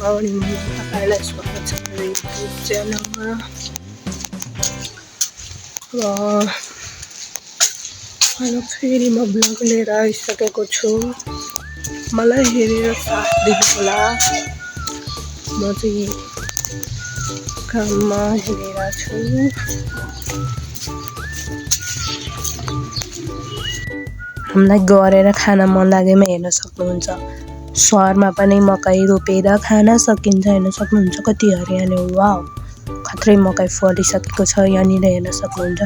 Morning तपाईँलाई स्वागत छ मेरो युट्युब च्यानलमा। र फेरि म ब्लग लिएर आइसकेको छु। मलाई हेरेर साथ दिनुहोला। म चाहिँ काममा हिँडेर छु। हामीलाई गरेर खान मन लागेमा हेर्न सक्नुहुन्छ। सहरमा पनि मकै रोपेर खान सकिन्छ। हेर्न सक्नुहुन्छ कति हरियाली। वाउ, खत्रै मकै फलिसकेको छ। यहाँनिर हेर्न सक्नुहुन्छ।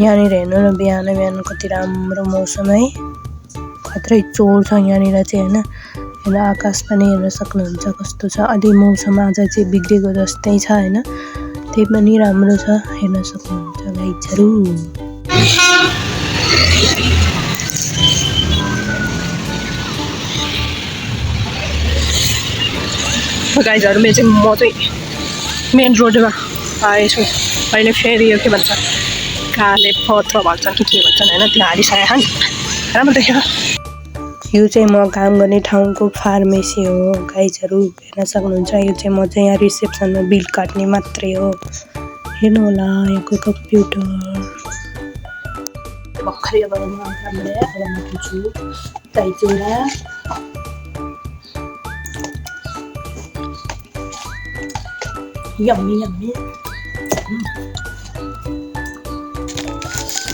यहाँनिर हेर्नु न, बिहान बिहान कति राम्रो मौसम है। खत्रै चोर छ यहाँनिर चाहिँ होइन। हेर्नु आकाश पनि हेर्न सक्नुहुन्छ कस्तो छ। अलि मौसम आज चाहिँ बिग्रेको जस्तै छ होइन। त्यही पनि राम्रो छ, हेर्न सक्नुहुन्छ गाइजहरू। गाइजहरू म चाहिँ मेन रोडमा आएछु। अहिले फेरि यो के भन्छ काले पत्र भन्छन् कि के भन्छन् होइन, त्यो हालिसकेको राम्रो देख्यो। यो चाहिँ म काम गर्ने ठाउँको फार्मेसी हो गाइजहरू, हेर्न सक्नुहुन्छ। यो चाहिँ म चाहिँ यहाँ रिसेप्सनमा बिल काट्ने मात्रै हो। हेर्नु होला यहाँको कम्प्युटर। भर्खरै अब म कामबाट आइरहेको छु। दाइजोरा यम्मी यम्मी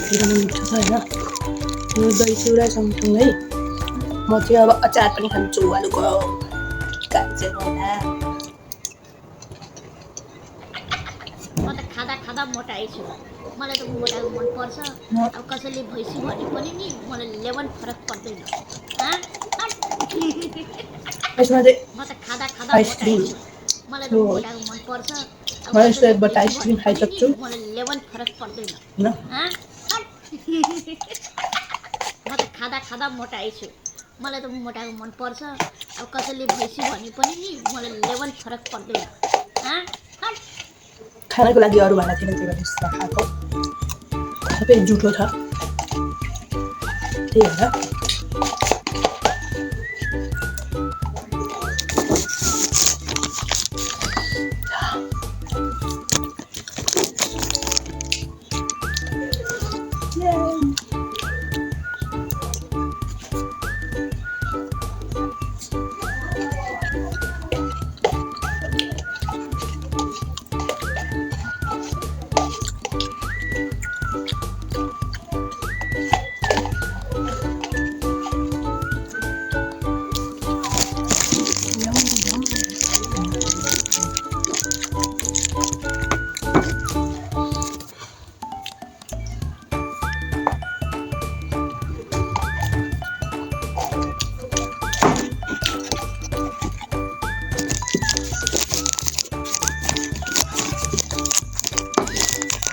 मिठो छ होइन। यो दही चिउरा सँगसँगै म चाहिँ अब अचार पनि खान्छु आलुको। म त खाँदा खाँदा मोटाएछु। मलाई त मोटाएको मन पर्छ। अब कसैले भैँसी भने पनि नि मलाई लेवन फरक पर्दैन। म त खाँदा खाँदा मोटाएछु। मलाई त मोटाएको मन पर्छ। अब कसैले भैँसी भने पनि नि मलाई लेवन फरक पर्दैन। म त खाँदा खाँदा मोटाएछु। मलाई त मोटाएको मन पर्छ। अब कसैले भैँसी भने पनि नि मलाई लेवन फरक पर्दैन। खानको लागि अरू भाडा थिएन, त्यही भएर खाएको। सबै जुठो छ, त्यही भएर।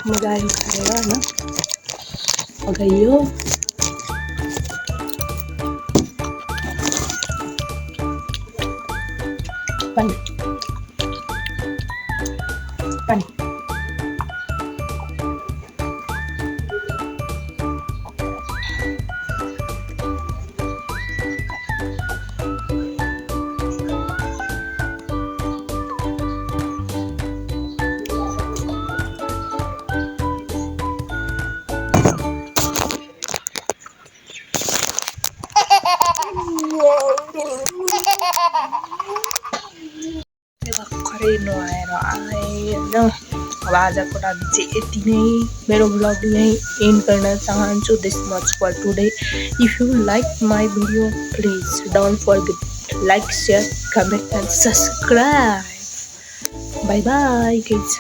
मजा आयो खाएर होइन। अगाइयो पानी पानी भर्खरै नुहाएर आएँ होइन। अब आजको लागि चाहिँ यति नै। मेरो ब्लग यहीँ एन्ड गर्न चाहन्छु। This much for today. If you like my video please don't forget like, share, comment and subscribe. Bye bye guys.